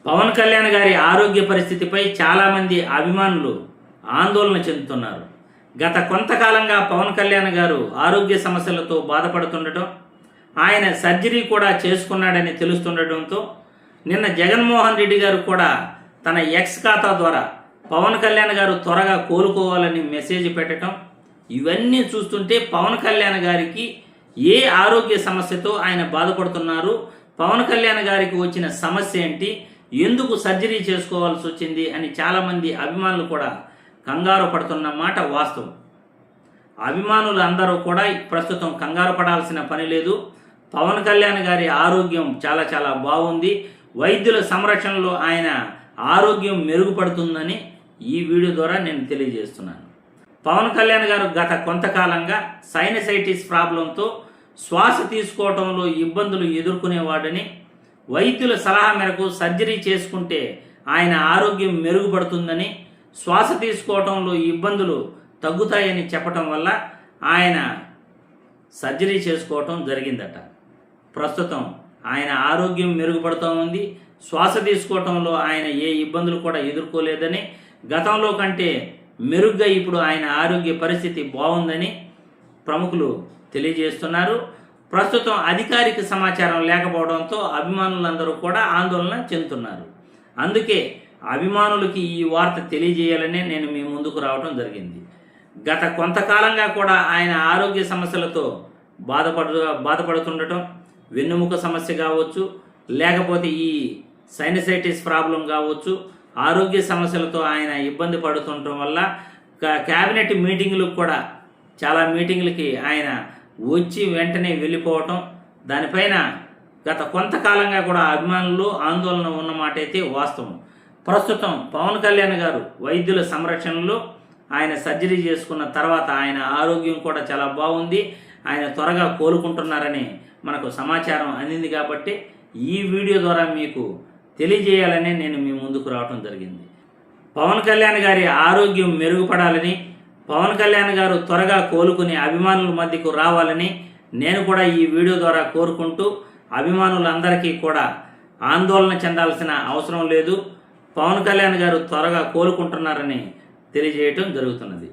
పవన్ కళ్యాణ్ గారి ఆరోగ్య పరిస్థితిపై చాలామంది అభిమానులు ఆందోళన చెందుతున్నారు. గత కొంతకాలంగా పవన్ కళ్యాణ్ గారు ఆరోగ్య సమస్యలతో బాధపడుతుండటం, ఆయన సర్జరీ కూడా చేసుకున్నాడని తెలుస్తుండటంతో నిన్న జగన్మోహన్ రెడ్డి గారు కూడా తన ఎక్స్ ఖాతా ద్వారా పవన్ కళ్యాణ్ గారు త్వరగా కోలుకోవాలని మెసేజ్ పెట్టడం, ఇవన్నీ చూస్తుంటే పవన్ కళ్యాణ్ గారికి ఏ ఆరోగ్య సమస్యతో ఆయన బాధపడుతున్నారు, పవన్ కళ్యాణ్ గారికి వచ్చిన సమస్య ఏంటి, ఎందుకు సర్జరీ చేసుకోవాల్సి వచ్చింది అని చాలామంది అభిమానులు కూడా కంగారు పడుతున్న మాట వాస్తవం. అభిమానులు అందరూ కూడా ప్రస్తుతం కంగారు పడాల్సిన పని లేదు. పవన్ కళ్యాణ్ గారి ఆరోగ్యం చాలా చాలా బాగుంది. వైద్యుల సంరక్షణలో ఆయన ఆరోగ్యం మెరుగుపడుతుందని ఈ వీడియో ద్వారా నేను తెలియజేస్తున్నాను. పవన్ కళ్యాణ్ గారు గత కొంతకాలంగా సైనసైటిస్ ప్రాబ్లంతో శ్వాస తీసుకోవడంలో ఇబ్బందులు ఎదుర్కొనేవాడని, వైద్యుల సలహా మేరకు సర్జరీ చేసుకుంటే ఆయన ఆరోగ్యం మెరుగుపడుతుందని, శ్వాస తీసుకోవడంలో ఇబ్బందులు తగ్గుతాయని చెప్పటం వల్ల ఆయన సర్జరీ చేసుకోవటం జరిగిందట. ప్రస్తుతం ఆయన ఆరోగ్యం మెరుగుపడుతూ ఉంది. శ్వాస తీసుకోవటంలో ఆయన ఏ ఇబ్బందులు కూడా ఎదుర్కోలేదని, గతంలో కంటే మెరుగ్గా ఇప్పుడు ఆయన ఆరోగ్య పరిస్థితి బాగుందని ప్రముఖులు తెలియజేస్తున్నారు. ప్రస్తుతం అధికారిక సమాచారం లేకపోవడంతో అభిమానులందరూ కూడా ఆందోళన చెందుతున్నారు. అందుకే అభిమానులకి ఈ వార్త తెలియజేయాలనే నేను మీ ముందుకు రావడం జరిగింది. గత కొంతకాలంగా కూడా ఆయన ఆరోగ్య సమస్యలతో బాధపడుతుండటం, వెన్నుముక సమస్య కావచ్చు, లేకపోతే ఈ సైనసైటిస్ ప్రాబ్లం కావచ్చు, ఆరోగ్య సమస్యలతో ఆయన ఇబ్బంది పడుతుండటం వల్ల క్యాబినెట్ మీటింగులకు కూడా చాలా మీటింగులకి ఆయన వచ్చి వెంటనే వెళ్ళిపోవటం, దానిపైన గత కొంతకాలంగా కూడా అభిమానులు ఆందోళన ఉన్నమాట అయితే వాస్తవం. ప్రస్తుతం పవన్ కళ్యాణ్ గారు వైద్యుల సంరక్షణలో ఆయన సర్జరీ చేసుకున్న తర్వాత ఆయన ఆరోగ్యం కూడా చాలా బాగుంది. ఆయన త్వరగా కోలుకుంటున్నారని మనకు సమాచారం అందింది. కాబట్టి ఈ వీడియో ద్వారా మీకు తెలియజేయాలని నేను మీ ముందుకు రావడం జరిగింది. పవన్ కళ్యాణ్ గారి ఆరోగ్యం మెరుగుపడాలని, పవన్ కళ్యాణ్ గారు త్వరగా కోలుకుని అభిమానుల మధ్యకు రావాలని నేను కూడా ఈ వీడియో ద్వారా కోరుకుంటూ, అభిమానులందరికీ కూడా ఆందోళన చెందాల్సిన అవసరం లేదు, పవన్ కళ్యాణ్ గారు త్వరగా కోలుకుంటున్నారని తెలియజేయటం జరుగుతున్నది.